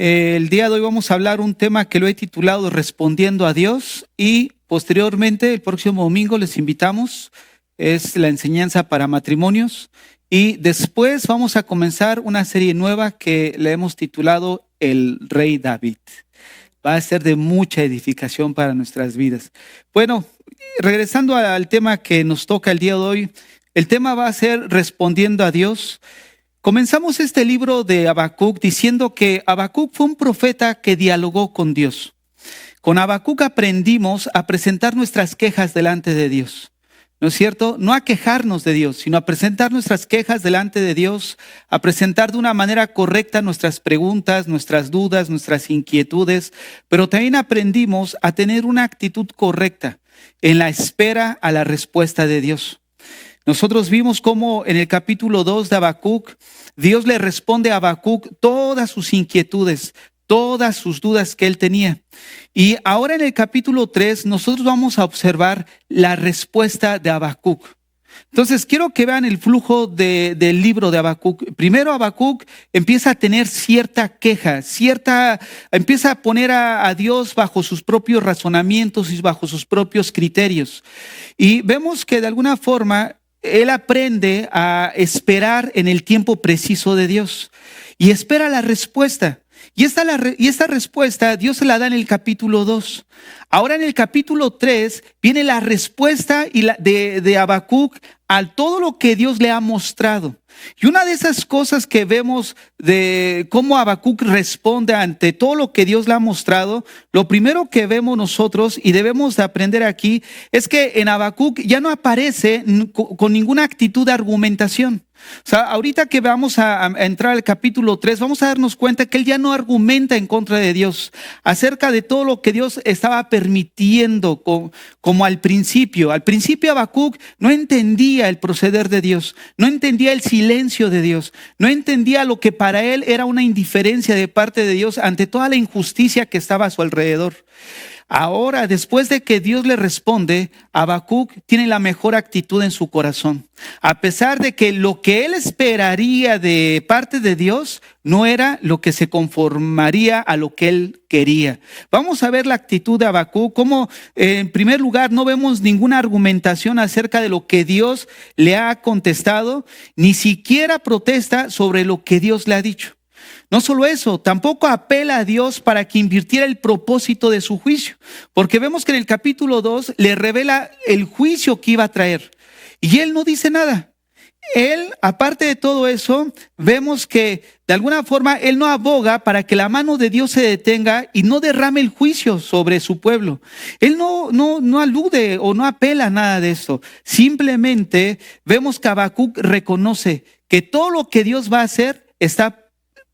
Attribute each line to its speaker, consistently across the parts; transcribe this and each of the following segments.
Speaker 1: El día de hoy vamos a hablar un tema que lo he titulado Respondiendo a Dios, y posteriormente el próximo domingo les invitamos, es la enseñanza para matrimonios, y después vamos a comenzar una serie nueva que le hemos titulado El Rey David. Va a ser de mucha edificación para nuestras vidas. Bueno, regresando al tema que nos toca el día de hoy, el tema va a ser Respondiendo a Dios. Comenzamos este libro de Habacuc diciendo que Habacuc fue un profeta que dialogó con Dios. Con Habacuc aprendimos a presentar nuestras quejas delante de Dios. ¿No es cierto? No a quejarnos de Dios, sino a presentar nuestras quejas delante de Dios, a presentar de una manera correcta nuestras preguntas, nuestras dudas, nuestras inquietudes, pero también aprendimos a tener una actitud correcta en la espera a la respuesta de Dios. Nosotros vimos cómo en el capítulo 2 de Habacuc, Dios le responde a Habacuc todas sus inquietudes, todas sus dudas que él tenía. Y ahora en el capítulo 3 nosotros vamos a observar la respuesta de Habacuc. Entonces quiero que vean el flujo del libro de Habacuc. Primero Habacuc empieza a tener cierta queja, empieza a poner a Dios bajo sus propios razonamientos y bajo sus propios criterios. Y vemos que de alguna forma él aprende a esperar en el tiempo preciso de Dios y espera la respuesta. Y esta respuesta Dios se la da en el capítulo 2. Ahora en el capítulo 3 viene la respuesta de Habacuc a todo lo que Dios le ha mostrado. Y una de esas cosas que vemos de cómo Habacuc responde ante todo lo que Dios le ha mostrado, lo primero que vemos nosotros y debemos de aprender aquí es que en Habacuc ya no aparece con ninguna actitud de argumentación. O sea, ahorita que vamos a entrar al capítulo 3, vamos a darnos cuenta que él ya no argumenta en contra de Dios acerca de todo lo que Dios estaba permitiendo como al principio. Al principio Habacuc no entendía el proceder de Dios, no entendía el silencio de Dios, no entendía lo que para él era una indiferencia de parte de Dios ante toda la injusticia que estaba a su alrededor. Ahora, después de que Dios le responde, Habacuc tiene la mejor actitud en su corazón. A pesar de que lo que él esperaría de parte de Dios no era lo que se conformaría a lo que él quería. Vamos a ver la actitud de Habacuc, como en primer lugar no vemos ninguna argumentación acerca de lo que Dios le ha contestado, ni siquiera protesta sobre lo que Dios le ha dicho. No solo eso, tampoco apela a Dios para que invirtiera el propósito de su juicio, porque vemos que en el capítulo 2 le revela el juicio que iba a traer y él no dice nada. Él, aparte de todo eso, vemos que de alguna forma él no aboga para que la mano de Dios se detenga y no derrame el juicio sobre su pueblo. Él no alude o no apela a nada de eso. Simplemente vemos que Habacuc reconoce que todo lo que Dios va a hacer está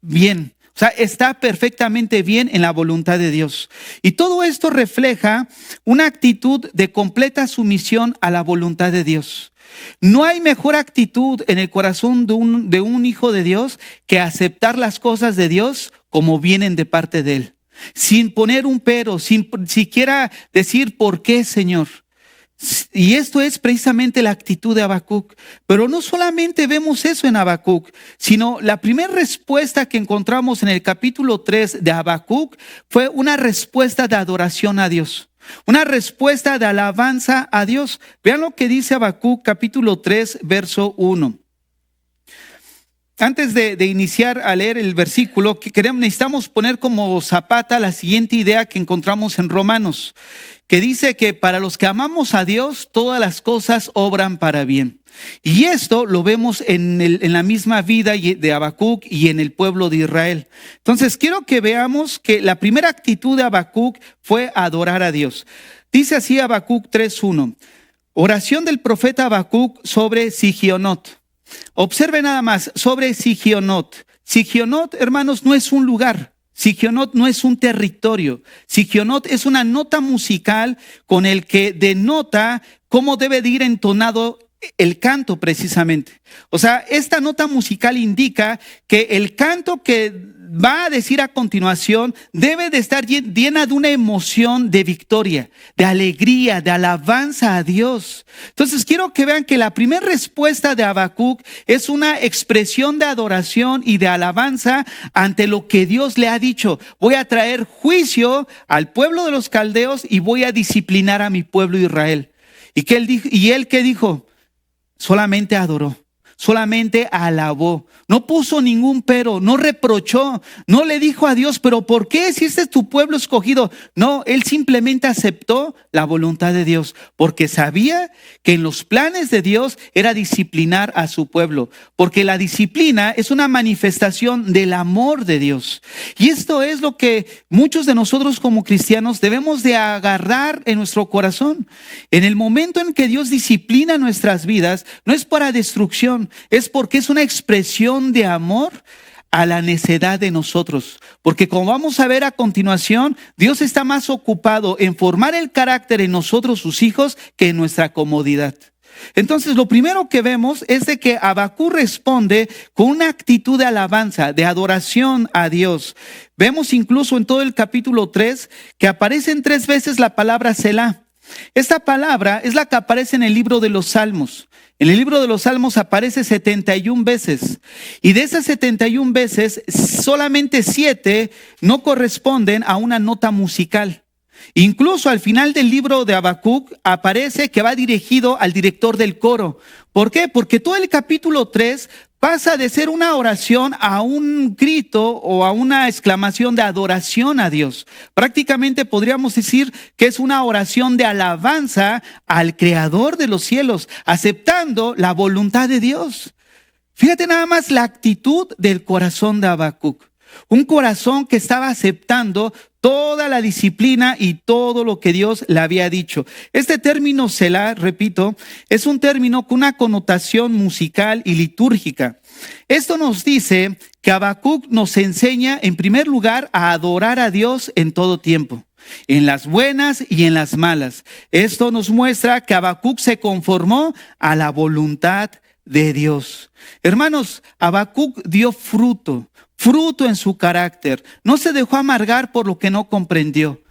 Speaker 1: bien, o sea, está perfectamente bien en la voluntad de Dios. Y todo esto refleja una actitud de completa sumisión a la voluntad de Dios. No hay mejor actitud en el corazón de un hijo de Dios que aceptar las cosas de Dios como vienen de parte de Él, sin poner un pero, sin siquiera decir ¿por qué, Señor? Y esto es precisamente la actitud de Habacuc. Pero no solamente vemos eso en Habacuc, sino la primera respuesta que encontramos en el capítulo 3 de Habacuc fue una respuesta de adoración a Dios, una respuesta de alabanza a Dios. Vean lo que dice Habacuc capítulo 3 verso 1. Antes de iniciar a leer el versículo, necesitamos poner como zapata la siguiente idea que encontramos en Romanos, que dice que para los que amamos a Dios, todas las cosas obran para bien. Y esto lo vemos en la misma vida de Habacuc y en el pueblo de Israel. Entonces quiero que veamos que la primera actitud de Habacuc fue adorar a Dios. Dice así Habacuc 3:1, oración del profeta Habacuc sobre Sigionot. Observe nada más sobre Sigionot. Sigionot, hermanos, no es un lugar. Sigionot no es un territorio. Sigionot es una nota musical con el que denota cómo debe de ir entonado el canto precisamente. O sea, esta nota musical indica que el canto que va a decir a continuación debe de estar llena de una emoción de victoria, de alegría, de alabanza a Dios. Entonces quiero que vean que la primera respuesta de Habacuc es una expresión de adoración y de alabanza ante lo que Dios le ha dicho. Voy a traer juicio al pueblo de los caldeos y voy a disciplinar a mi pueblo Israel. ¿Y él qué dijo? Solamente adoró, solamente alabó, no puso ningún pero, no reprochó, no le dijo a Dios, pero ¿por qué si este es tu pueblo escogido? No, él simplemente aceptó la voluntad de Dios, porque sabía que en los planes de Dios era disciplinar a su pueblo, porque la disciplina es una manifestación del amor de Dios. Y esto es lo que muchos de nosotros como cristianos debemos de agarrar en nuestro corazón. En el momento en que Dios disciplina nuestras vidas, no es para destrucción, es porque es una expresión de amor a la necedad de nosotros. Porque como vamos a ver a continuación, Dios está más ocupado en formar el carácter en nosotros, sus hijos, que en nuestra comodidad. Entonces, lo primero que vemos es de que Habacuc responde con una actitud de alabanza, de adoración a Dios. Vemos incluso en todo el capítulo 3 que aparecen 3 veces la palabra Selah. Esta palabra es la que aparece en el libro de los Salmos. En el libro de los Salmos aparece 71 veces. Y de esas 71 veces, solamente 7 no corresponden a una nota musical. Incluso al final del libro de Habacuc aparece que va dirigido al director del coro. ¿Por qué? Porque todo el capítulo 3 pasa de ser una oración a un grito o a una exclamación de adoración a Dios. Prácticamente podríamos decir que es una oración de alabanza al Creador de los cielos, aceptando la voluntad de Dios. Fíjate nada más la actitud del corazón de Habacuc. Un corazón que estaba aceptando toda la disciplina y todo lo que Dios le había dicho. Este término Selah, repito, es un término con una connotación musical y litúrgica. Esto nos dice que Habacuc nos enseña, en primer lugar, a adorar a Dios en todo tiempo, en las buenas y en las malas. Esto nos muestra que Habacuc se conformó a la voluntad de Dios. Hermanos, Habacuc dio fruto en su carácter. No se dejó amargar por lo que no comprendió.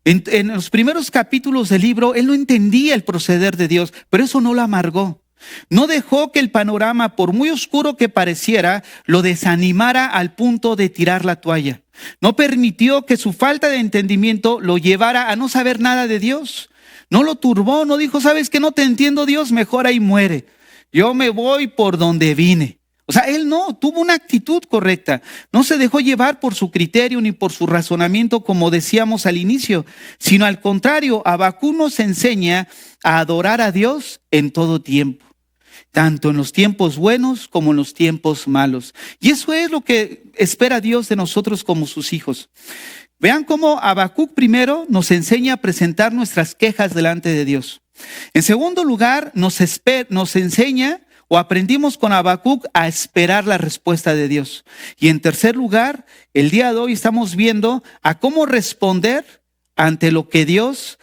Speaker 1: En los primeros capítulos del libro, él no entendía el proceder de Dios, pero eso no lo amargó. No dejó que el panorama, por muy oscuro que pareciera, lo desanimara al punto de tirar la toalla. No permitió que su falta de entendimiento lo llevara a no saber nada de Dios. No lo turbó, no dijo, ¿sabes que no te entiendo, Dios? Mejor ahí muere. Yo me voy por donde vine. O sea, él no tuvo una actitud correcta. No se dejó llevar por su criterio ni por su razonamiento, como decíamos al inicio, sino al contrario, Habacuc nos enseña a adorar a Dios en todo tiempo, tanto en los tiempos buenos como en los tiempos malos. Y eso es lo que espera Dios de nosotros como sus hijos. Vean cómo Habacuc primero nos enseña a presentar nuestras quejas delante de Dios. En segundo lugar, nos enseña o aprendimos con Habacuc a esperar la respuesta de Dios. Y en tercer lugar, el día de hoy estamos viendo a cómo responder ante lo que Dios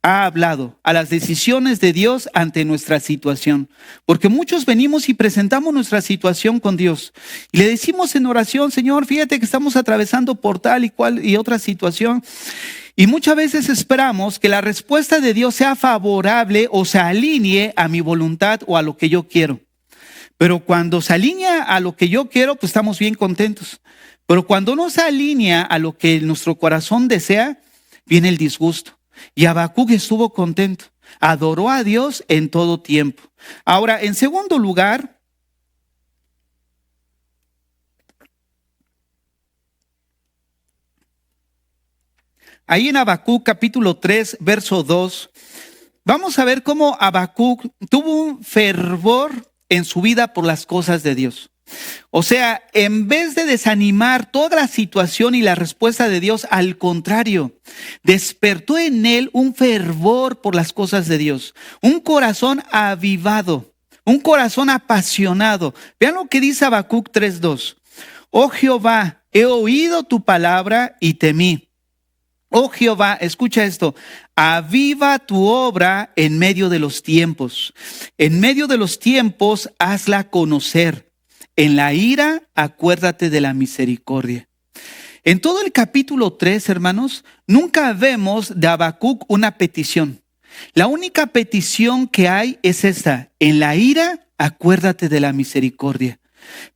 Speaker 1: ha hablado, a las decisiones de Dios ante nuestra situación. Porque muchos venimos y presentamos nuestra situación con Dios. Y le decimos en oración, Señor, fíjate que estamos atravesando por tal y cual y otra situación. Y muchas veces esperamos que la respuesta de Dios sea favorable o se alinee a mi voluntad o a lo que yo quiero. Pero cuando se alinea a lo que yo quiero, pues estamos bien contentos. Pero cuando no se alinea a lo que nuestro corazón desea, viene el disgusto. Y Habacuc estuvo contento. Adoró a Dios en todo tiempo. Ahora, en segundo lugar, ahí en Habacuc capítulo 3, verso 2, vamos a ver cómo Habacuc tuvo un fervor en su vida por las cosas de Dios. O sea, en vez de desanimar toda la situación y la respuesta de Dios, al contrario, despertó en él un fervor por las cosas de Dios, un corazón avivado, un corazón apasionado. Vean lo que dice Habacuc 3:2. Oh Jehová, he oído tu palabra y temí. Oh Jehová, escucha esto, aviva tu obra en medio de los tiempos. En medio de los tiempos, hazla conocer. En la ira, acuérdate de la misericordia. En todo el capítulo 3, hermanos, nunca vemos de Habacuc una petición. La única petición que hay es esta: en la ira, acuérdate de la misericordia.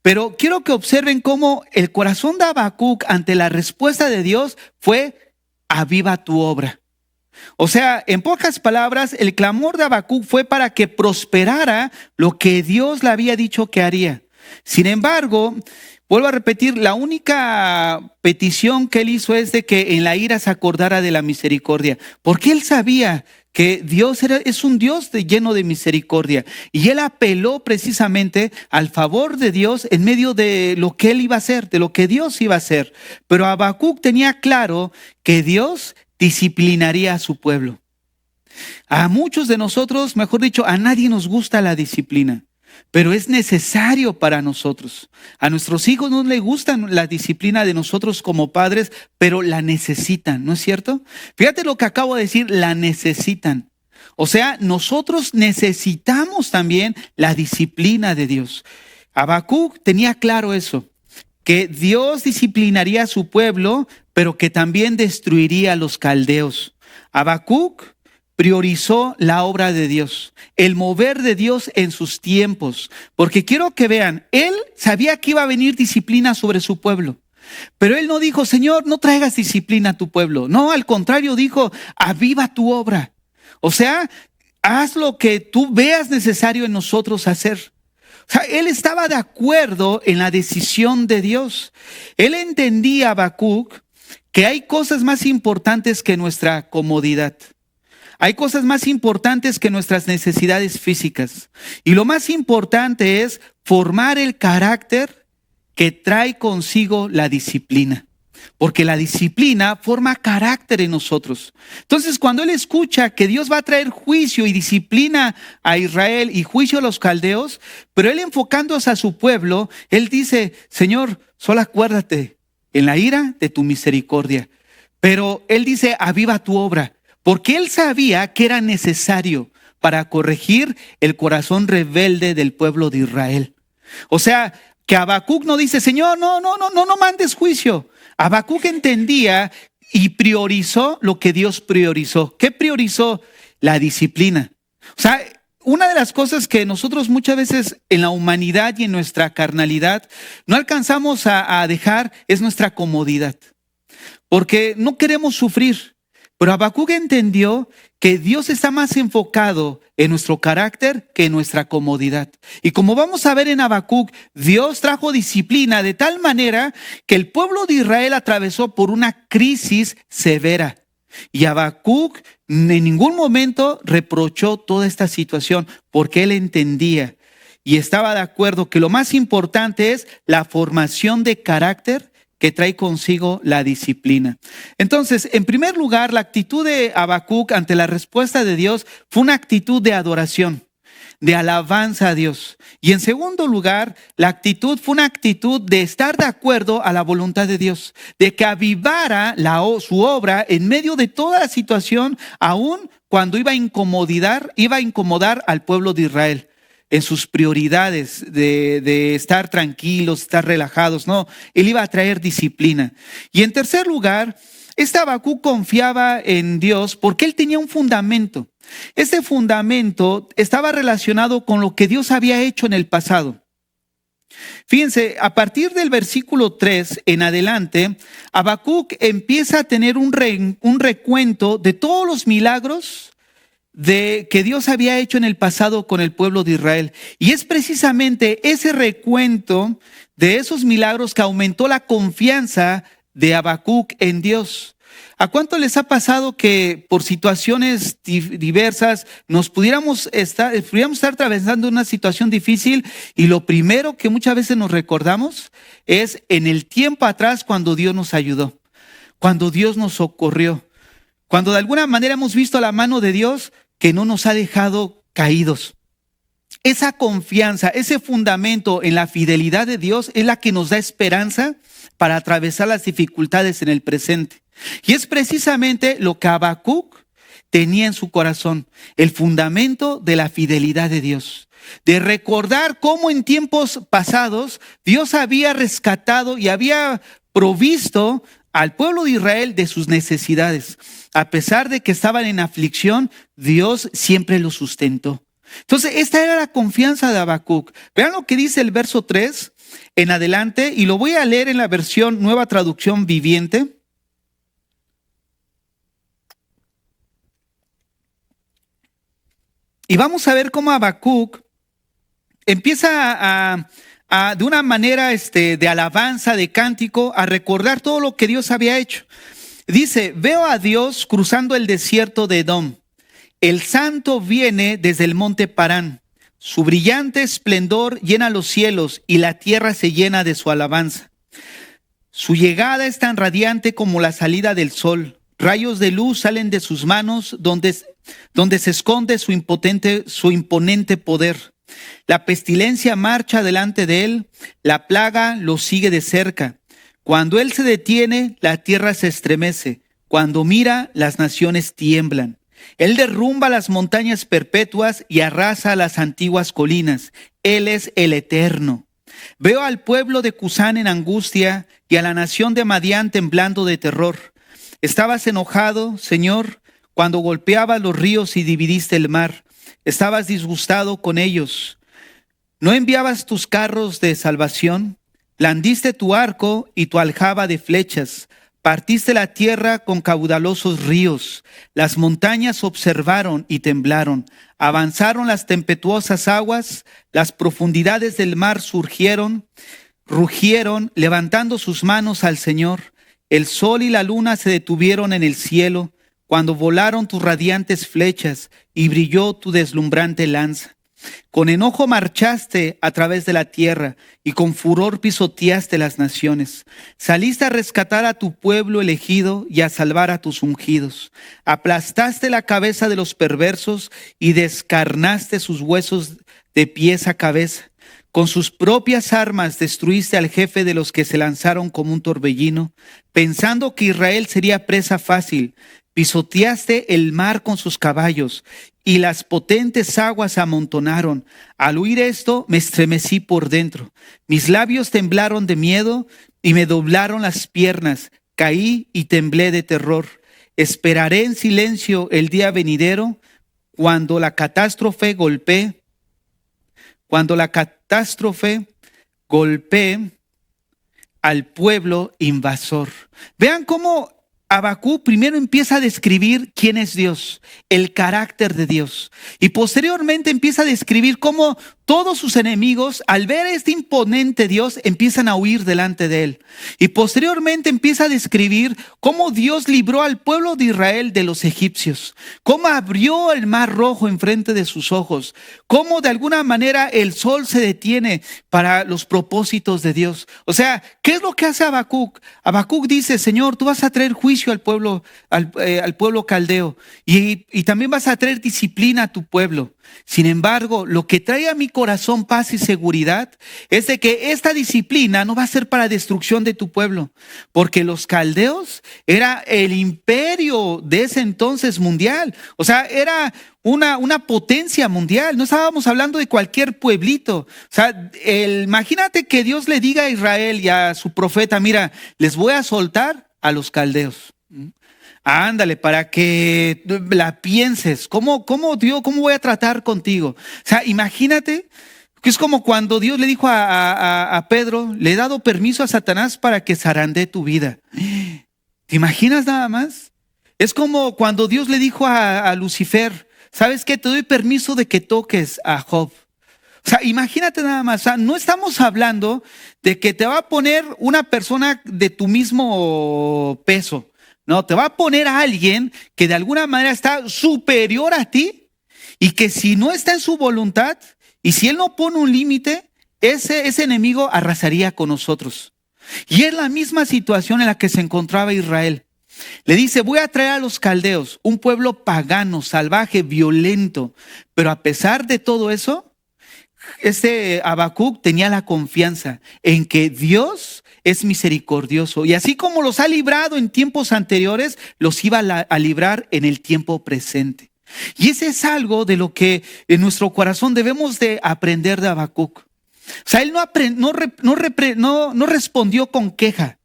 Speaker 1: Pero quiero que observen cómo el corazón de Habacuc ante la respuesta de Dios fue: aviva tu obra. O sea, en pocas palabras, el clamor de Habacuc fue para que prosperara lo que Dios le había dicho que haría. Sin embargo, vuelvo a repetir, la única petición que él hizo es de que en la ira se acordara de la misericordia, porque él sabía que Dios es un Dios lleno de misericordia, y él apeló precisamente al favor de Dios en medio de lo que él iba a hacer, de lo que Dios iba a hacer. Pero Habacuc tenía claro que Dios disciplinaría a su pueblo. A muchos de nosotros, mejor dicho, a nadie nos gusta la disciplina, pero es necesario para nosotros. A nuestros hijos no les gusta la disciplina de nosotros como padres, pero la necesitan, ¿no es cierto? Fíjate lo que acabo de decir, la necesitan. O sea, nosotros necesitamos también la disciplina de Dios. Habacuc tenía claro eso, que Dios disciplinaría a su pueblo, pero que también destruiría a los caldeos. Habacuc priorizó la obra de Dios, el mover de Dios en sus tiempos, porque quiero que vean, él sabía que iba a venir disciplina sobre su pueblo, pero él no dijo: Señor, no traigas disciplina a tu pueblo. No, al contrario, dijo: aviva tu obra. O sea, haz lo que tú veas necesario en nosotros hacer. O sea, él estaba de acuerdo en la decisión de Dios. Él entendía, Habacuc, que hay cosas más importantes que nuestra comodidad. Hay cosas más importantes que nuestras necesidades físicas. Y lo más importante es formar el carácter que trae consigo la disciplina. Porque la disciplina forma carácter en nosotros. Entonces, cuando él escucha que Dios va a traer juicio y disciplina a Israel y juicio a los caldeos, pero él enfocándose a su pueblo, él dice: Señor, solo acuérdate en la ira de tu misericordia. Pero él dice: aviva tu obra. Porque él sabía que era necesario para corregir el corazón rebelde del pueblo de Israel. O sea, que Habacuc no dice: Señor, no mandes juicio. Habacuc entendía y priorizó lo que Dios priorizó. ¿Qué priorizó? La disciplina. O sea, una de las cosas que nosotros muchas veces en la humanidad y en nuestra carnalidad no alcanzamos a dejar es nuestra comodidad. Porque no queremos sufrir. Pero Habacuc entendió que Dios está más enfocado en nuestro carácter que en nuestra comodidad. Y como vamos a ver en Habacuc, Dios trajo disciplina de tal manera que el pueblo de Israel atravesó por una crisis severa. Y Habacuc en ningún momento reprochó toda esta situación, porque él entendía y estaba de acuerdo que lo más importante es la formación de carácter que trae consigo la disciplina. Entonces, en primer lugar, la actitud de Habacuc ante la respuesta de Dios fue una actitud de adoración, de alabanza a Dios. Y en segundo lugar, la actitud fue una actitud de estar de acuerdo a la voluntad de Dios, de que avivara su obra en medio de toda la situación, aun cuando iba a incomodar al pueblo de Israel en sus prioridades de estar tranquilos, estar relajados. No, él iba a traer disciplina. Y en tercer lugar, Habacuc confiaba en Dios porque él tenía un fundamento. Este fundamento estaba relacionado con lo que Dios había hecho en el pasado. Fíjense, a partir del versículo 3 en adelante, Habacuc empieza a tener un recuento de todos los milagros que Dios había hecho en el pasado con el pueblo de Israel. Y es precisamente ese recuento de esos milagros que aumentó la confianza de Habacuc en Dios. ¿A cuánto les ha pasado que por situaciones diversas pudiéramos estar atravesando una situación difícil y lo primero que muchas veces nos recordamos es en el tiempo atrás cuando Dios nos ayudó, cuando Dios nos socorrió, cuando de alguna manera hemos visto la mano de Dios que no nos ha dejado caídos? Esa confianza, ese fundamento en la fidelidad de Dios es la que nos da esperanza para atravesar las dificultades en el presente. Y es precisamente lo que Habacuc tenía en su corazón, el fundamento de la fidelidad de Dios, de recordar cómo en tiempos pasados Dios había rescatado y había provisto al pueblo de Israel de sus necesidades. A pesar de que estaban en aflicción, Dios siempre los sustentó. Entonces, esta era la confianza de Habacuc. Vean lo que dice el verso 3 en adelante, y lo voy a leer en la versión Nueva Traducción Viviente. Y vamos a ver cómo Habacuc empieza de una manera de alabanza, de cántico, a recordar todo lo que Dios había hecho. Dice: veo a Dios cruzando el desierto de Edom. El santo viene desde el monte Parán. Su brillante esplendor llena los cielos y la tierra se llena de su alabanza. Su llegada es tan radiante como la salida del sol. Rayos de luz salen de sus manos donde se esconde su imponente poder. La pestilencia marcha delante de él, la plaga lo sigue de cerca. Cuando él se detiene, la tierra se estremece. Cuando mira, las naciones tiemblan. Él derrumba las montañas perpetuas y arrasa las antiguas colinas. Él es el Eterno. Veo al pueblo de Cusán en angustia y a la nación de Madián temblando de terror. Estabas enojado, Señor, cuando golpeabas los ríos y dividiste el mar. Estabas disgustado con ellos. ¿No enviabas tus carros de salvación? Blandiste tu arco y tu aljaba de flechas. Partiste la tierra con caudalosos ríos. Las montañas observaron y temblaron. Avanzaron las tempestuosas aguas. Las profundidades del mar rugieron, levantando sus manos al Señor. El sol y la luna se detuvieron en el cielo cuando volaron tus radiantes flechas y brilló tu deslumbrante lanza. Con enojo marchaste a través de la tierra y con furor pisoteaste las naciones. Saliste a rescatar a tu pueblo elegido y a salvar a tus ungidos. Aplastaste la cabeza de los perversos y descarnaste sus huesos de pies a cabeza. Con sus propias armas destruiste al jefe de los que se lanzaron como un torbellino, pensando que Israel sería presa fácil. Pisoteaste el mar con sus caballos y las potentes aguas se amontonaron. Al oír esto, me estremecí por dentro. Mis labios temblaron de miedo y me doblaron las piernas. Caí y temblé de terror. Esperaré en silencio el día venidero, cuando la catástrofe golpee al pueblo invasor. Vean cómo Habacuc primero empieza a describir quién es Dios, el carácter de Dios, y posteriormente empieza a describir cómo todos sus enemigos, al ver este imponente Dios, empiezan a huir delante de él. Y posteriormente empieza a describir cómo Dios libró al pueblo de Israel de los egipcios, cómo abrió el mar rojo enfrente de sus ojos, cómo de alguna manera el sol se detiene para los propósitos de Dios. O sea, ¿qué es lo que hace Habacuc? Habacuc dice: Señor, tú vas a traer juicio al pueblo caldeo y también vas a traer disciplina a tu pueblo. Sin embargo, lo que trae a mi corazón paz y seguridad es de que esta disciplina no va a ser para destrucción de tu pueblo, porque los caldeos era el imperio de ese entonces mundial. O sea, era una potencia mundial. No estábamos hablando de cualquier pueblito. O sea, imagínate que Dios le diga a Israel y a su profeta: mira, les voy a soltar a los caldeos. Ándale, para que la pienses. ¿Cómo Dios, cómo voy a tratar contigo? O sea, imagínate que es como cuando Dios le dijo a Pedro: le he dado permiso a Satanás para que zarandee tu vida. ¿Te imaginas nada más? Es como cuando Dios le dijo a Lucifer: ¿sabes qué? Te doy permiso de que toques a Job. O sea, imagínate nada más. O sea, no estamos hablando de que te va a poner una persona de tu mismo peso. No, te va a poner a alguien que de alguna manera está superior a ti y que si no está en su voluntad y si él no pone un límite, ese enemigo arrasaría con nosotros. Y es la misma situación en la que se encontraba Israel. Le dice: voy a traer a los caldeos, un pueblo pagano, salvaje, violento. Pero a pesar de todo eso, Habacuc tenía la confianza en que Dios es misericordioso y así como los ha librado en tiempos anteriores, los iba a librar en el tiempo presente. Y ese es algo de lo que en nuestro corazón debemos de aprender de Habacuc. O sea, él no respondió con queja,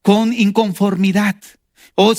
Speaker 1: con inconformidad, o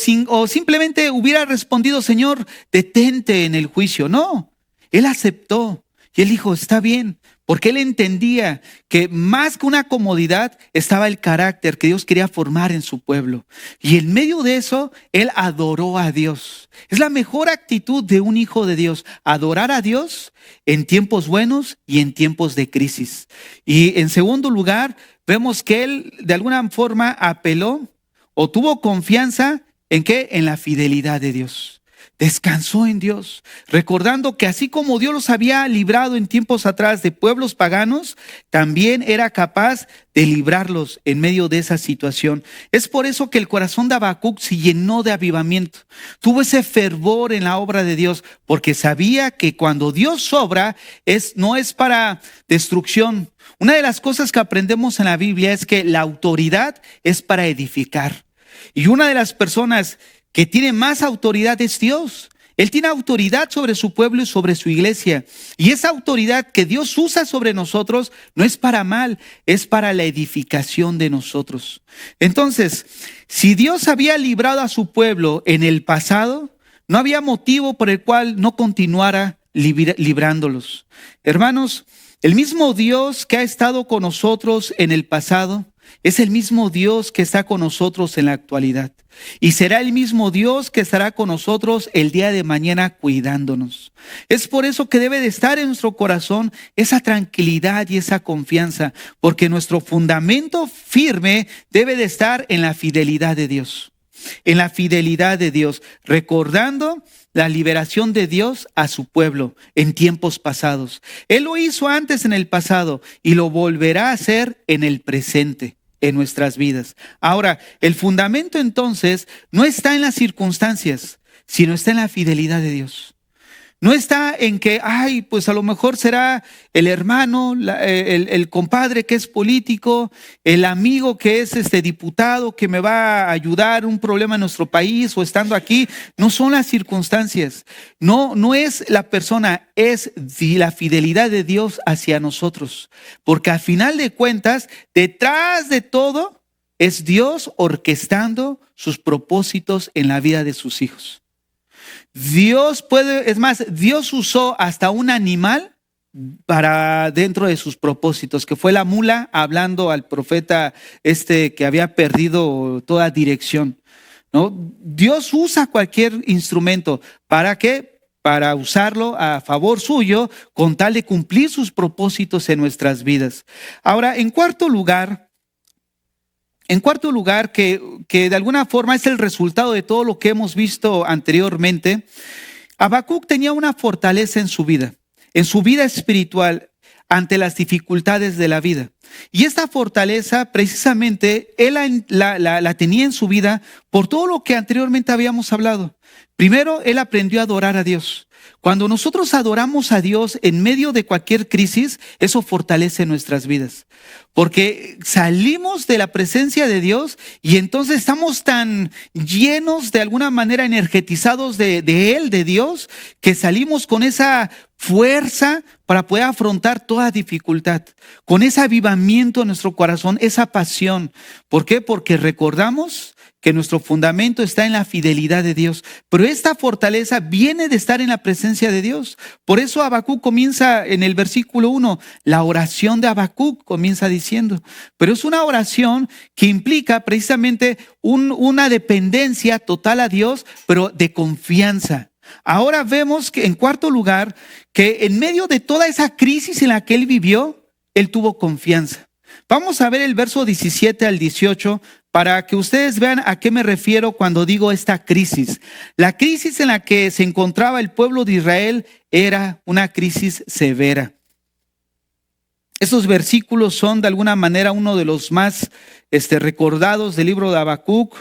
Speaker 1: simplemente hubiera respondido, Señor, detente en el juicio. No, él aceptó y él dijo, está bien, porque él entendía que más que una comodidad estaba el carácter que Dios quería formar en su pueblo. Y en medio de eso, él adoró a Dios. Es la mejor actitud de un hijo de Dios, adorar a Dios en tiempos buenos y en tiempos de crisis. Y en segundo lugar, vemos que él de alguna forma apeló o tuvo confianza ¿en qué? En la fidelidad de Dios. Descansó en Dios, recordando que así como Dios los había librado en tiempos atrás de pueblos paganos, también era capaz de librarlos en medio de esa situación. Es por eso que el corazón de Habacuc se llenó de avivamiento. Tuvo ese fervor en la obra de Dios, porque sabía que cuando Dios obra, no es para destrucción. Una de las cosas que aprendemos en la Biblia es que la autoridad es para edificar. Y una de las personas que tiene más autoridad es Dios. Él tiene autoridad sobre su pueblo y sobre su iglesia. Y esa autoridad que Dios usa sobre nosotros no es para mal, es para la edificación de nosotros. Entonces, si Dios había librado a su pueblo en el pasado, no había motivo por el cual no continuara librándolos. Hermanos, el mismo Dios que ha estado con nosotros en el pasado es el mismo Dios que está con nosotros en la actualidad. Y será el mismo Dios que estará con nosotros el día de mañana cuidándonos. Es por eso que debe de estar en nuestro corazón esa tranquilidad y esa confianza, porque nuestro fundamento firme debe de estar en la fidelidad de Dios. En la fidelidad de Dios, recordando la liberación de Dios a su pueblo en tiempos pasados. Él lo hizo antes en el pasado y lo volverá a hacer en el presente, en nuestras vidas. Ahora, el fundamento entonces no está en las circunstancias, sino está en la fidelidad de Dios. No está en que, pues a lo mejor será el hermano, el compadre que es político, el amigo que es diputado que me va a ayudar un problema en nuestro país o estando aquí. No son las circunstancias. No es la persona, es la fidelidad de Dios hacia nosotros. Porque al final de cuentas, detrás de todo es Dios orquestando sus propósitos en la vida de sus hijos. Dios Dios usó hasta un animal para dentro de sus propósitos, que fue la mula hablando al profeta que había perdido toda dirección, ¿no? Dios usa cualquier instrumento. ¿Para qué? Para usarlo a favor suyo con tal de cumplir sus propósitos en nuestras vidas. Ahora, en cuarto lugar, que de alguna forma es el resultado de todo lo que hemos visto anteriormente, Habacuc tenía una fortaleza en su vida espiritual ante las dificultades de la vida. Y esta fortaleza precisamente él la tenía en su vida por todo lo que anteriormente habíamos hablado. Primero, él aprendió a adorar a Dios. Cuando nosotros adoramos a Dios en medio de cualquier crisis, eso fortalece nuestras vidas. Porque salimos de la presencia de Dios y entonces estamos tan llenos, de alguna manera energetizados de Él, de Dios, que salimos con esa fuerza para poder afrontar toda dificultad, con ese avivamiento en nuestro corazón, esa pasión. ¿Por qué? Porque recordamos que nuestro fundamento está en la fidelidad de Dios. Pero esta fortaleza viene de estar en la presencia de Dios. Por eso Habacuc comienza en el versículo 1, la oración de Habacuc comienza diciendo, pero es una oración que implica precisamente una dependencia total a Dios, pero de confianza. Ahora vemos que en cuarto lugar, que en medio de toda esa crisis en la que él vivió, él tuvo confianza. Vamos a ver el verso 17 al 18 para que ustedes vean a qué me refiero cuando digo esta crisis. La crisis en la que se encontraba el pueblo de Israel era una crisis severa. Estos versículos son de alguna manera uno de los más recordados del libro de Habacuc.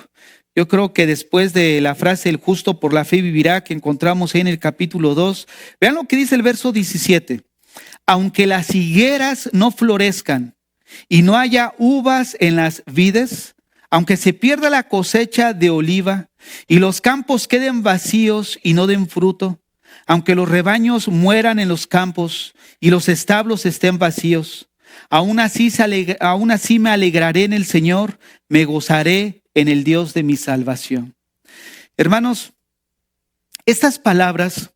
Speaker 1: Yo creo que después de la frase el justo por la fe vivirá que encontramos ahí en el capítulo 2, vean lo que dice el verso 17. aunque las higueras no florezcan y no haya uvas en las vides, aunque se pierda la cosecha de oliva y los campos queden vacíos y no den fruto, aunque los rebaños mueran en los campos y los establos estén vacíos, aún así me alegraré en el Señor, me gozaré en el Dios de mi salvación. Hermanos, estas palabras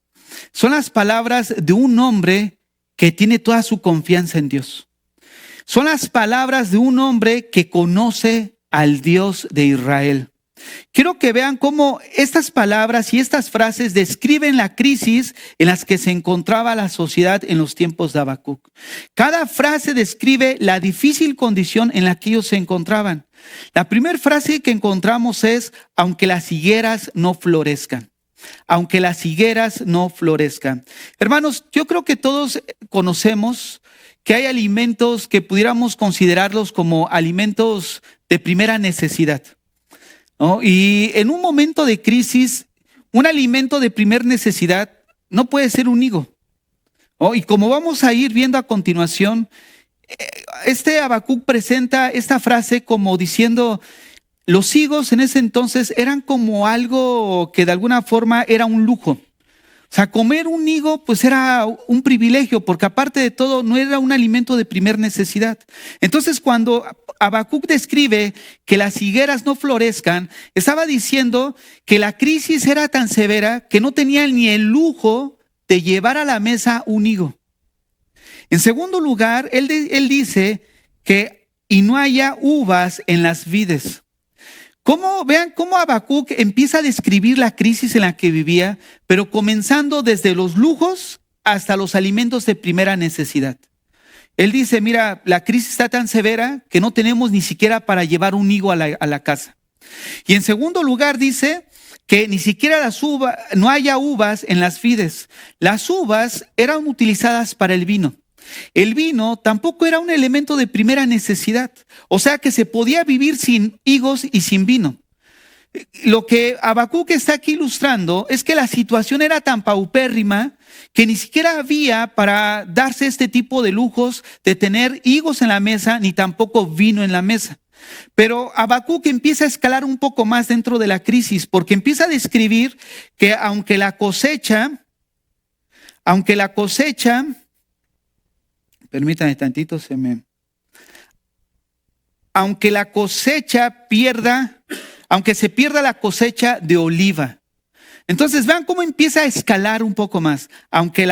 Speaker 1: son las palabras de un hombre que tiene toda su confianza en Dios. Son las palabras de un hombre que conoce al Dios de Israel. Quiero que vean cómo estas palabras y estas frases describen la crisis en las que se encontraba la sociedad en los tiempos de Habacuc. Cada frase describe la difícil condición en la que ellos se encontraban. La primera frase que encontramos es, aunque las higueras no florezcan. Aunque las higueras no florezcan. Hermanos, yo creo que todos conocemos que hay alimentos que pudiéramos considerarlos como alimentos de primera necesidad, ¿no? Y en un momento de crisis, un alimento de primera necesidad no puede ser un higo, ¿no? Y como vamos a ir viendo a continuación, Habacuc presenta esta frase como diciendo, los higos en ese entonces eran como algo que de alguna forma era un lujo. O sea, comer un higo pues era un privilegio, porque aparte de todo no era un alimento de primera necesidad. Entonces cuando Habacuc describe que las higueras no florezcan, estaba diciendo que la crisis era tan severa que no tenían ni el lujo de llevar a la mesa un higo. En segundo lugar, él dice que y no haya uvas en las vides. Vean cómo Habacuc empieza a describir la crisis en la que vivía, pero comenzando desde los lujos hasta los alimentos de primera necesidad. Él dice, mira, la crisis está tan severa que no tenemos ni siquiera para llevar un higo a la casa. Y en segundo lugar dice que ni siquiera no haya uvas en las vides. Las uvas eran utilizadas para el vino. El vino tampoco era un elemento de primera necesidad, o sea que se podía vivir sin higos y sin vino. Lo que Habacuc está aquí ilustrando es que la situación era tan paupérrima que ni siquiera había para darse este tipo de lujos de tener higos en la mesa ni tampoco vino en la mesa. Pero Habacuc empieza a escalar un poco más dentro de la crisis, porque empieza a describir que aunque la cosecha, permítanme tantito, aunque la cosecha aunque se pierda la cosecha de oliva. Entonces vean cómo empieza a escalar un poco más. Aunque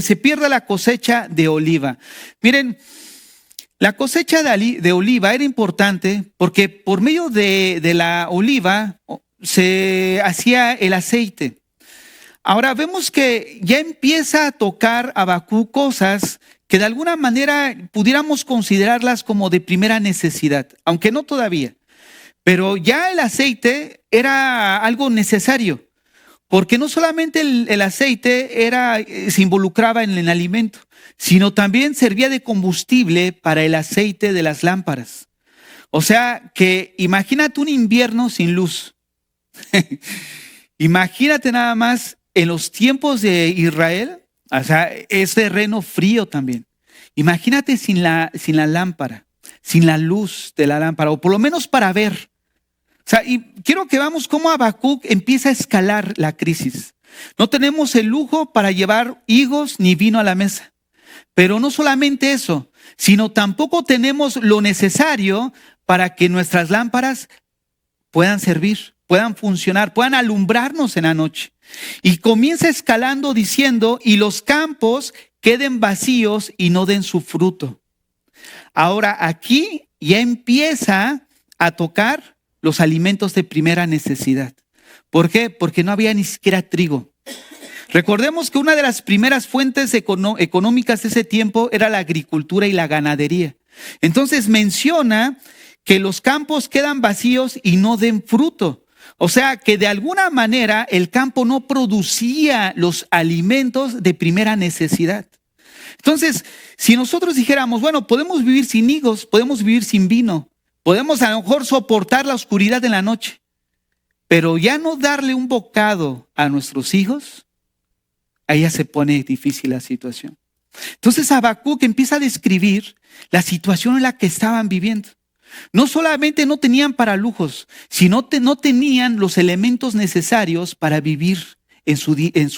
Speaker 1: se pierda la cosecha de oliva. Miren, la cosecha de oliva era importante porque por medio de la oliva se hacía el aceite. Ahora vemos que ya empieza a tocar Habacuc cosas que de alguna manera pudiéramos considerarlas como de primera necesidad, aunque no todavía. Pero ya el aceite era algo necesario, porque no solamente el aceite se involucraba en el alimento, sino también servía de combustible para el aceite de las lámparas. O sea que imagínate un invierno sin luz. Imagínate nada más en los tiempos de Israel, o sea, es terreno frío también. Imagínate sin la lámpara, sin la luz de la lámpara, o por lo menos para ver. O sea, y quiero que veamos cómo Habacuc empieza a escalar la crisis. No tenemos el lujo para llevar higos ni vino a la mesa. Pero no solamente eso, sino tampoco tenemos lo necesario para que nuestras lámparas puedan servir, puedan funcionar, puedan alumbrarnos en la noche. Y comienza escalando diciendo, y los campos queden vacíos y no den su fruto. Ahora aquí ya empieza a tocar los alimentos de primera necesidad. ¿Por qué? Porque no había ni siquiera trigo. Recordemos que una de las primeras fuentes económicas de ese tiempo era la agricultura y la ganadería. Entonces menciona que los campos quedan vacíos y no den fruto. O sea que de alguna manera el campo no producía los alimentos de primera necesidad. Entonces, si nosotros dijéramos, bueno, podemos vivir sin higos, podemos vivir sin vino, podemos a lo mejor soportar la oscuridad en la noche, pero ya no darle un bocado a nuestros hijos, ahí ya se pone difícil la situación. Entonces Habacuc empieza a describir la situación en la que estaban viviendo. No solamente no tenían para lujos, sino no tenían los elementos necesarios para vivir en su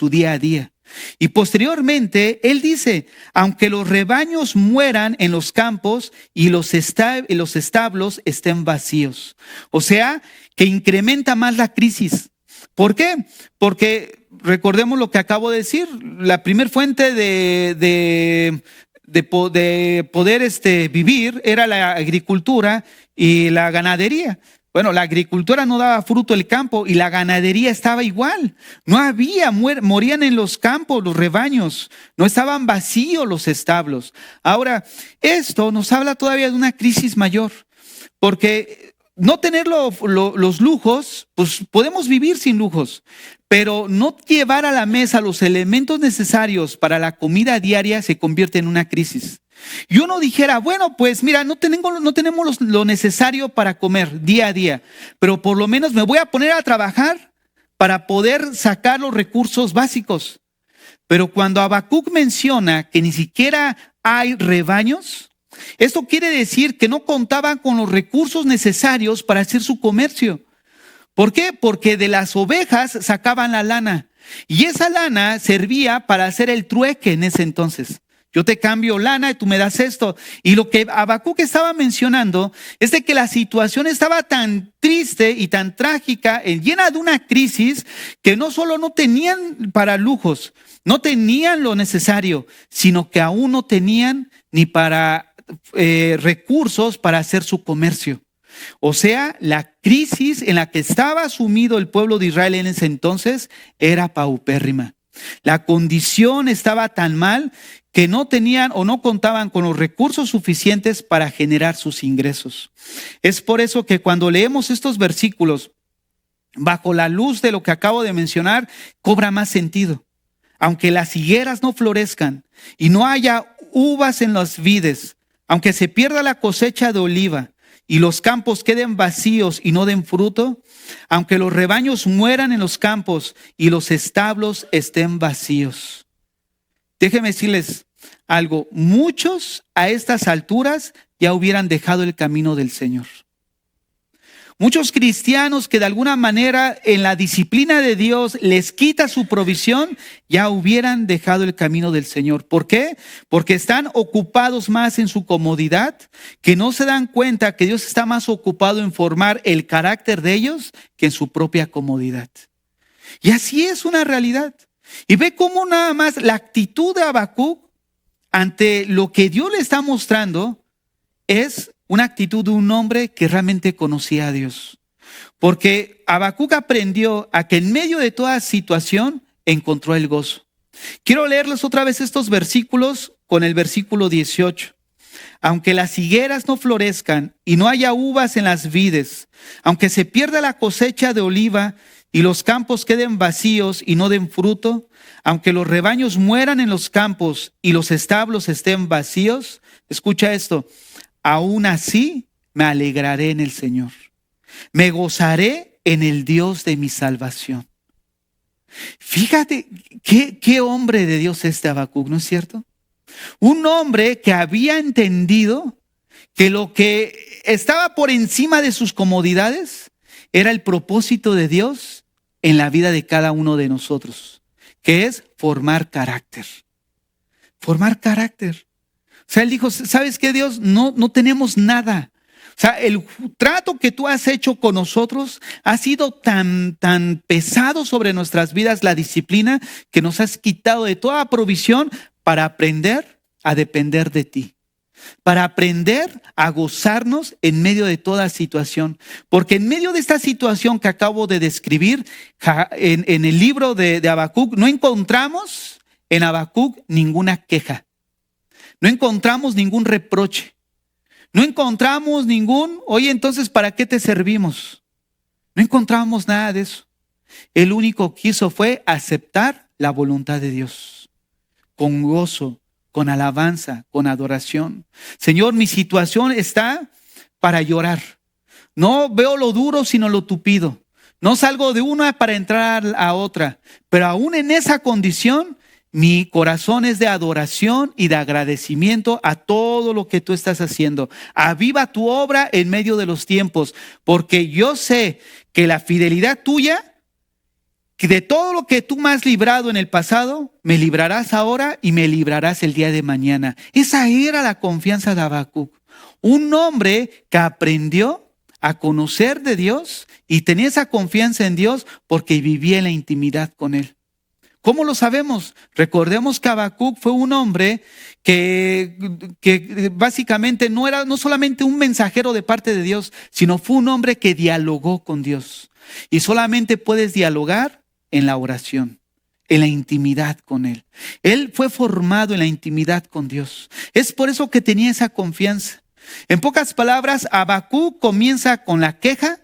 Speaker 1: día a día. Y posteriormente, él dice, aunque los rebaños mueran en los campos y los establos estén vacíos. O sea, que incrementa más la crisis. ¿Por qué? Porque recordemos lo que acabo de decir, la primer fuente de poder vivir era la agricultura y la ganadería. Bueno, la agricultura no daba fruto el campo y la ganadería estaba igual. No había, morían en los campos los rebaños, no estaban vacíos los establos. Ahora, esto nos habla todavía de una crisis mayor, porque no tener los lujos, pues podemos vivir sin lujos, pero no llevar a la mesa los elementos necesarios para la comida diaria se convierte en una crisis. Y uno dijera, bueno, pues mira, no tenemos lo necesario para comer día a día, pero por lo menos me voy a poner a trabajar para poder sacar los recursos básicos. Pero cuando Habacuc menciona que ni siquiera hay rebaños, esto quiere decir que no contaban con los recursos necesarios para hacer su comercio. ¿Por qué? Porque de las ovejas sacaban la lana y esa lana servía para hacer el trueque en ese entonces. Yo te cambio lana y tú me das esto. Y lo que Habacuc estaba mencionando es de que la situación estaba tan triste y tan trágica, llena de una crisis, que no solo no tenían para lujos, no tenían lo necesario, sino que aún no tenían ni para recursos para hacer su comercio. O sea, la crisis en la que estaba sumido el pueblo de Israel en ese entonces era paupérrima. La condición estaba tan mal que no tenían o no contaban con los recursos suficientes para generar sus ingresos. Es por eso que cuando leemos estos versículos, bajo la luz de lo que acabo de mencionar, cobra más sentido. Aunque las higueras no florezcan y no haya uvas en las vides, aunque se pierda la cosecha de oliva y los campos queden vacíos y no den fruto, aunque los rebaños mueran en los campos y los establos estén vacíos. Déjenme decirles algo, muchos a estas alturas ya hubieran dejado el camino del Señor. Muchos cristianos que de alguna manera en la disciplina de Dios les quita su provisión, ya hubieran dejado el camino del Señor. ¿Por qué? Porque están ocupados más en su comodidad, que no se dan cuenta que Dios está más ocupado en formar el carácter de ellos que en su propia comodidad. Y así es una realidad. Y ve cómo nada más la actitud de Habacuc ante lo que Dios le está mostrando es una actitud de un hombre que realmente conocía a Dios. Porque Habacuc aprendió a que en medio de toda situación encontró el gozo. Quiero leerles otra vez estos versículos con el versículo 18. Aunque las higueras no florezcan y no haya uvas en las vides, aunque se pierda la cosecha de oliva y los campos queden vacíos y no den fruto, aunque los rebaños mueran en los campos y los establos estén vacíos, escucha esto, aún así me alegraré en el Señor. Me gozaré en el Dios de mi salvación. Fíjate qué hombre de Dios es este Habacuc, ¿no es cierto? Un hombre que había entendido que lo que estaba por encima de sus comodidades era el propósito de Dios en la vida de cada uno de nosotros, que es formar carácter. Formar carácter. O sea, él dijo, ¿sabes qué, Dios? No tenemos nada. O sea, el trato que tú has hecho con nosotros ha sido tan pesado sobre nuestras vidas, la disciplina, que nos has quitado de toda provisión para aprender a depender de ti. Para aprender a gozarnos en medio de toda situación. Porque en medio de esta situación que acabo de describir, en el libro de Habacuc, no encontramos en Habacuc ninguna queja. No encontramos ningún reproche. No encontramos oye, entonces, ¿para qué te servimos? No encontramos nada de eso. El único que hizo fue aceptar la voluntad de Dios. Con gozo, con alabanza, con adoración. Señor, mi situación está para llorar. No veo lo duro, sino lo tupido. No salgo de una para entrar a otra. Pero aún en esa condición, mi corazón es de adoración y de agradecimiento a todo lo que tú estás haciendo. Aviva tu obra en medio de los tiempos, porque yo sé que la fidelidad tuya, que de todo lo que tú me has librado en el pasado, me librarás ahora y me librarás el día de mañana. Esa era la confianza de Habacuc. Un hombre que aprendió a conocer de Dios y tenía esa confianza en Dios porque vivía en la intimidad con Él. ¿Cómo lo sabemos? Recordemos que Habacuc fue un hombre que básicamente no solamente un mensajero de parte de Dios, sino fue un hombre que dialogó con Dios. Y solamente puedes dialogar en la oración, en la intimidad con Él. Él fue formado en la intimidad con Dios. Es por eso que tenía esa confianza. En pocas palabras, Habacuc comienza con la queja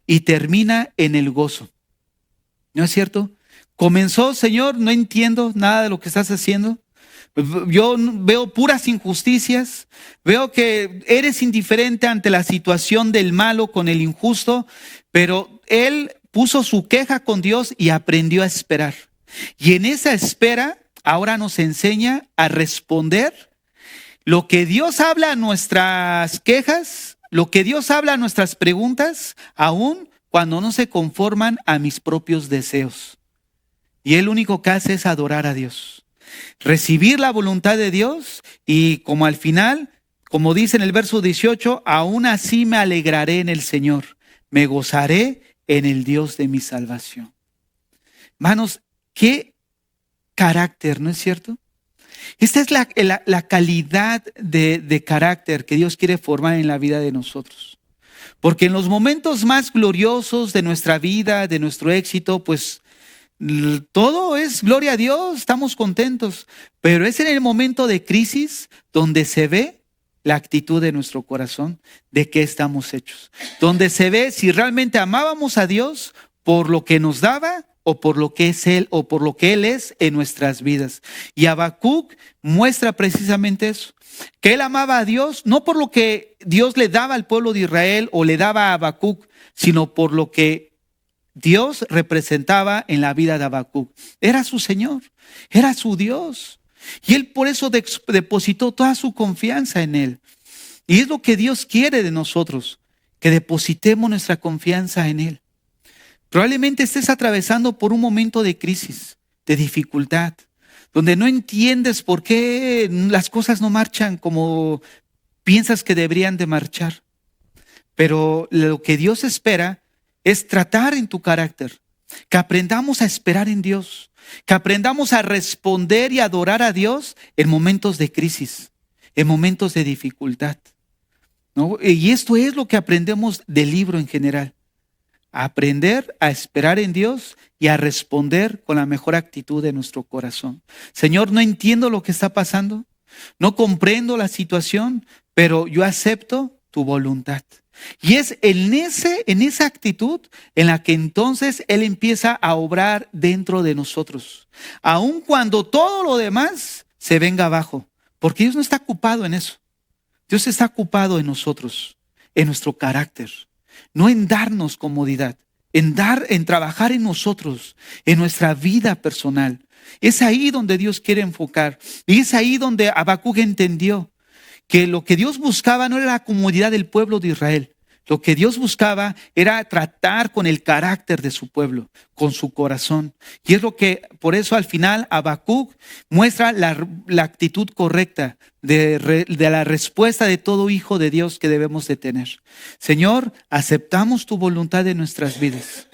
Speaker 1: y termina en el gozo. ¿No es cierto? Comenzó, Señor, no entiendo nada de lo que estás haciendo. Yo veo puras injusticias. Veo que eres indiferente ante la situación del malo con el injusto. Pero él puso su queja con Dios y aprendió a esperar. Y en esa espera, ahora nos enseña a responder lo que Dios habla a nuestras quejas, lo que Dios habla a nuestras preguntas, aun cuando no se conforman a mis propios deseos. Y él lo único que hace es adorar a Dios, recibir la voluntad de Dios y como al final, como dice en el verso 18, aún así me alegraré en el Señor, me gozaré en el Dios de mi salvación. Hermanos, qué carácter, ¿no es cierto? Esta es la calidad de carácter que Dios quiere formar en la vida de nosotros. Porque en los momentos más gloriosos de nuestra vida, de nuestro éxito, pues todo es gloria a Dios, estamos contentos, pero es en el momento de crisis donde se ve la actitud de nuestro corazón, de qué estamos hechos, donde se ve si realmente amábamos a Dios por lo que nos daba o por lo que es Él o por lo que Él es en nuestras vidas. Y Habacuc muestra precisamente eso, que él amaba a Dios no por lo que Dios le daba al pueblo de Israel o le daba a Habacuc, sino por lo que Dios representaba en la vida de Habacuc. Era su Señor, era su Dios. Y él por eso depositó toda su confianza en Él. Y es lo que Dios quiere de nosotros, que depositemos nuestra confianza en Él. Probablemente estés atravesando por un momento de crisis, de dificultad, donde no entiendes por qué las cosas no marchan como piensas que deberían de marchar. Pero lo que Dios espera es tratar en tu carácter, que aprendamos a esperar en Dios, que aprendamos a responder y adorar a Dios en momentos de crisis, en momentos de dificultad, ¿no? Y esto es lo que aprendemos del libro en general, a aprender a esperar en Dios y a responder con la mejor actitud de nuestro corazón. Señor, no entiendo lo que está pasando, no comprendo la situación, pero yo acepto tu voluntad. Y es en esa actitud en la que entonces Él empieza a obrar dentro de nosotros. Aun cuando todo lo demás se venga abajo. Porque Dios no está ocupado en eso. Dios está ocupado en nosotros, en nuestro carácter. No en darnos comodidad, en trabajar en nosotros, en nuestra vida personal. Es ahí donde Dios quiere enfocar. Y es ahí donde Habacuc entendió que lo que Dios buscaba no era la comodidad del pueblo de Israel. Lo que Dios buscaba era tratar con el carácter de su pueblo, con su corazón. Y es lo que, por eso al final, Habacuc muestra la actitud correcta de la respuesta de todo hijo de Dios que debemos de tener. Señor, aceptamos tu voluntad en nuestras vidas.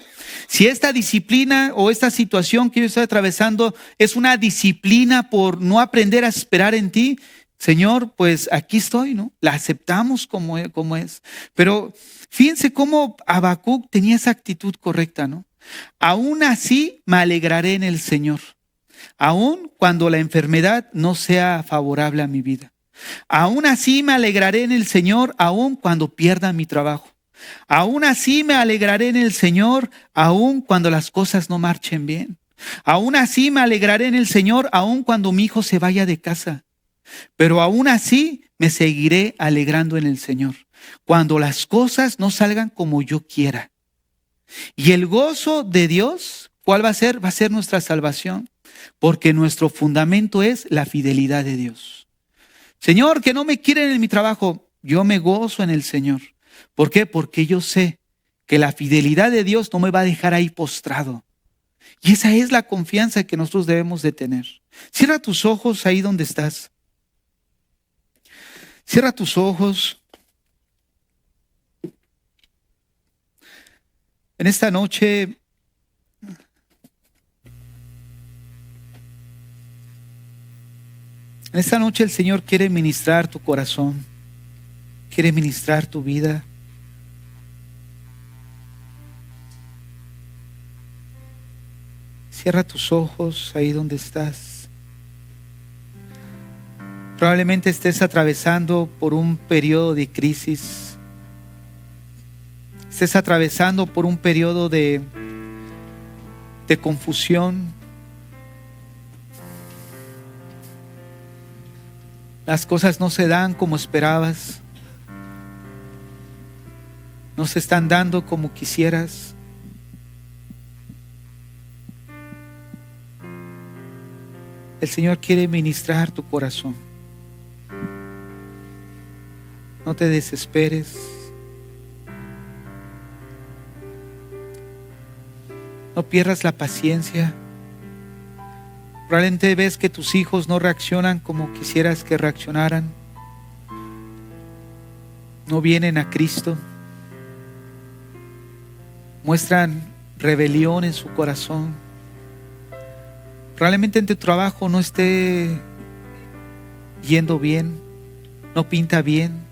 Speaker 1: Si esta disciplina o esta situación que yo estoy atravesando es una disciplina por no aprender a esperar en ti, Señor, pues aquí estoy, ¿no? La aceptamos como es. Pero fíjense cómo Habacuc tenía esa actitud correcta, ¿no? Aún así me alegraré en el Señor, aun cuando la enfermedad no sea favorable a mi vida. Aún así me alegraré en el Señor, aun cuando pierda mi trabajo. Aún así me alegraré en el Señor, aun cuando las cosas no marchen bien. Aún así me alegraré en el Señor, aun cuando mi hijo se vaya de casa. Pero aún así me seguiré alegrando en el Señor, cuando las cosas no salgan como yo quiera. Y el gozo de Dios, ¿cuál va a ser? Va a ser nuestra salvación. porque nuestro fundamento es la fidelidad de Dios. Señor, que no me quieren en mi trabajo, yo me gozo en el Señor. ¿Por qué? Porque yo sé que la fidelidad de Dios no me va a dejar ahí postrado. Y esa es la confianza que nosotros debemos de tener. Cierra tus ojos ahí donde estás. Cierra tus ojos. En esta noche, el Señor quiere ministrar tu corazón, quiere ministrar tu vida. Cierra tus ojos ahí donde estás. Probablemente estés atravesando por un periodo de crisis. Estés atravesando por un periodo de confusión. Las cosas no se dan como esperabas. No se están dando como quisieras. El Señor quiere ministrar tu corazón. No te desesperes. No pierdas la paciencia. Probablemente ves que tus hijos no reaccionan como quisieras que reaccionaran. No vienen a Cristo. Muestran rebelión en su corazón. Probablemente en tu trabajo no esté yendo bien, no pinta bien.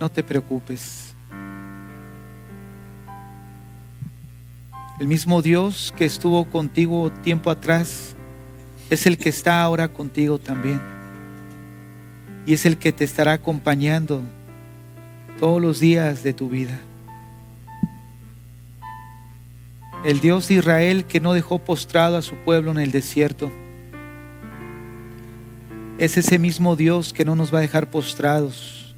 Speaker 1: No te preocupes. El mismo Dios que estuvo contigo tiempo atrás es el que está ahora contigo también. Y es el que te estará acompañando todos los días de tu vida. El Dios de Israel que no dejó postrado a su pueblo en el desierto. Es ese mismo Dios que no nos va a dejar postrados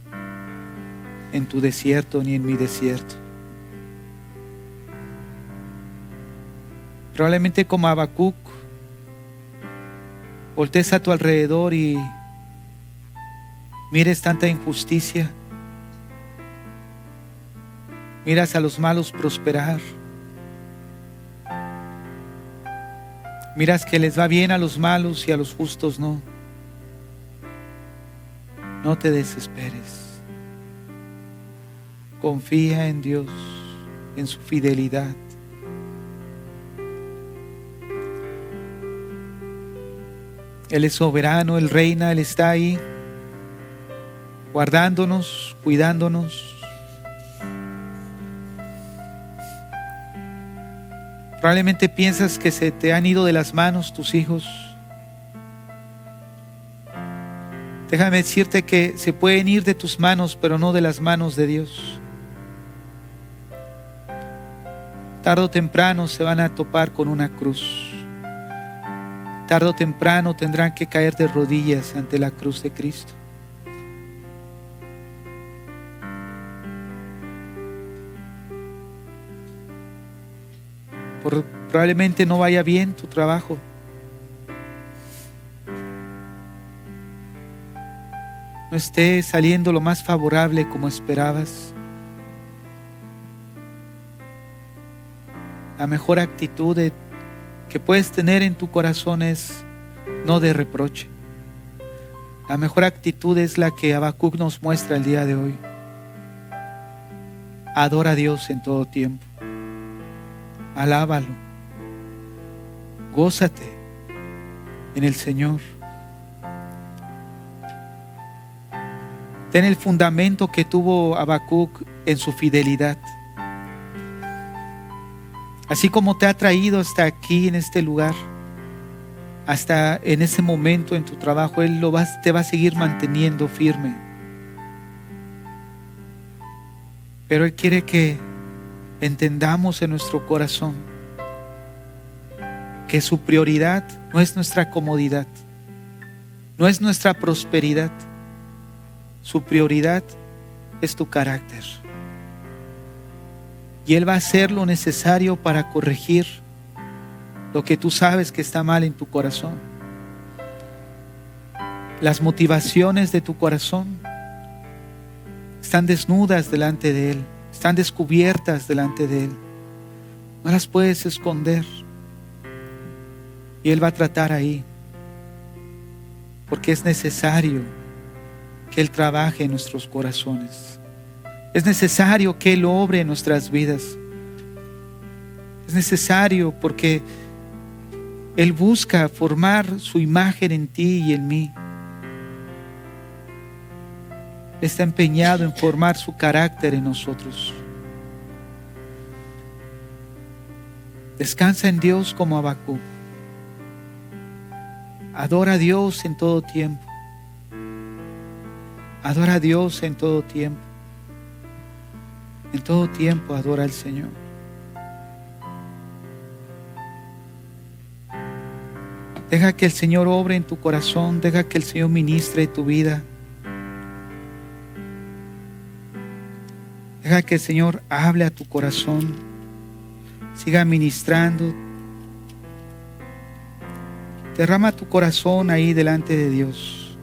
Speaker 1: en tu desierto ni en mi desierto. Probablemente como Habacuc, voltees a tu alrededor y mires tanta injusticia. Miras a los malos prosperar. Miras que les va bien a los malos y a los justos no. No te desesperes. Confía en Dios, en su fidelidad. Él es soberano, Él reina, Él está ahí, guardándonos, cuidándonos. Probablemente piensas que se te han ido de las manos tus hijos. Déjame decirte que se pueden ir de tus manos, pero no de las manos de Dios. Tarde o temprano se van a topar con una cruz. Tarde o temprano tendrán que caer de rodillas ante la cruz de Cristo. Probablemente no vaya bien tu trabajo. No esté saliendo lo más favorable como esperabas. La mejor actitud que puedes tener en tu corazón es no de reproche. La mejor actitud es la que Habacuc nos muestra el día de hoy. Adora a Dios en todo tiempo. Alábalo. Gózate en el Señor. Ten el fundamento que tuvo Habacuc en su fidelidad. Así como te ha traído hasta aquí en este lugar, hasta en ese momento en tu trabajo, Él te va a seguir manteniendo firme. Pero Él quiere que entendamos en nuestro corazón que su prioridad no es nuestra comodidad, no es nuestra prosperidad. Su prioridad es tu carácter. Y Él va a hacer lo necesario para corregir lo que tú sabes que está mal en tu corazón, las motivaciones de tu corazón están desnudas delante de Él, están descubiertas delante de Él. No las puedes esconder. Y Él va a tratar ahí, porque es necesario que Él trabaje en nuestros corazones. Es necesario que Él obre en nuestras vidas. Es necesario porque Él busca formar su imagen en ti y en mí. Está empeñado en formar su carácter en nosotros. Descansa en Dios como Habacuc. Adora a Dios en todo tiempo. Adora a Dios en todo tiempo. En todo tiempo adora al Señor. Deja que el Señor obre en tu corazón. Deja que el Señor ministre tu vida. Deja que el Señor hable a tu corazón. Siga ministrando. Derrama tu corazón ahí delante de Dios.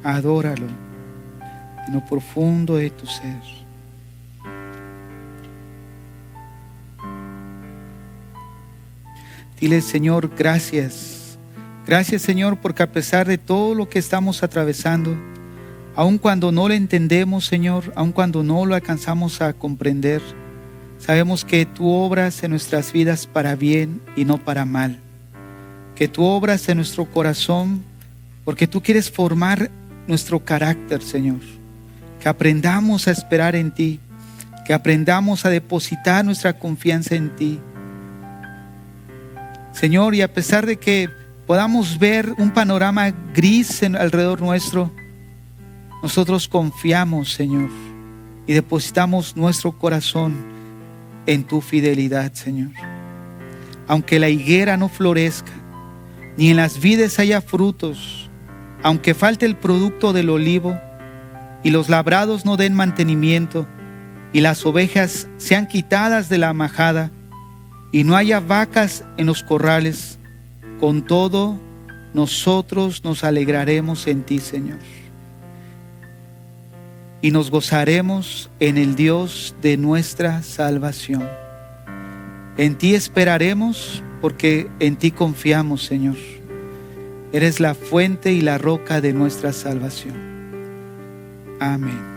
Speaker 1: Adóralo en lo profundo de tu ser. Dile, Señor, gracias. Gracias, Señor, porque a pesar de todo lo que estamos atravesando, aun cuando no lo entendemos, Señor, aun cuando no lo alcanzamos a comprender, sabemos que tú obras en nuestras vidas para bien y no para mal. Que tú obras en nuestro corazón porque tú quieres formar nuestro carácter, Señor. Que aprendamos a esperar en ti. Que aprendamos a depositar nuestra confianza en ti. Señor, y a pesar de que podamos ver un panorama gris alrededor nuestro, nosotros confiamos, Señor, y depositamos nuestro corazón en tu fidelidad, Señor. Aunque la higuera no florezca, ni en las vides haya frutos, aunque falte el producto del olivo, y los labrados no den mantenimiento, y las ovejas sean quitadas de la majada, y no haya vacas en los corrales, con todo nosotros nos alegraremos en ti, Señor. Y nos gozaremos en el Dios de nuestra salvación. En ti esperaremos porque en ti confiamos, Señor. Eres la fuente y la roca de nuestra salvación. Amén.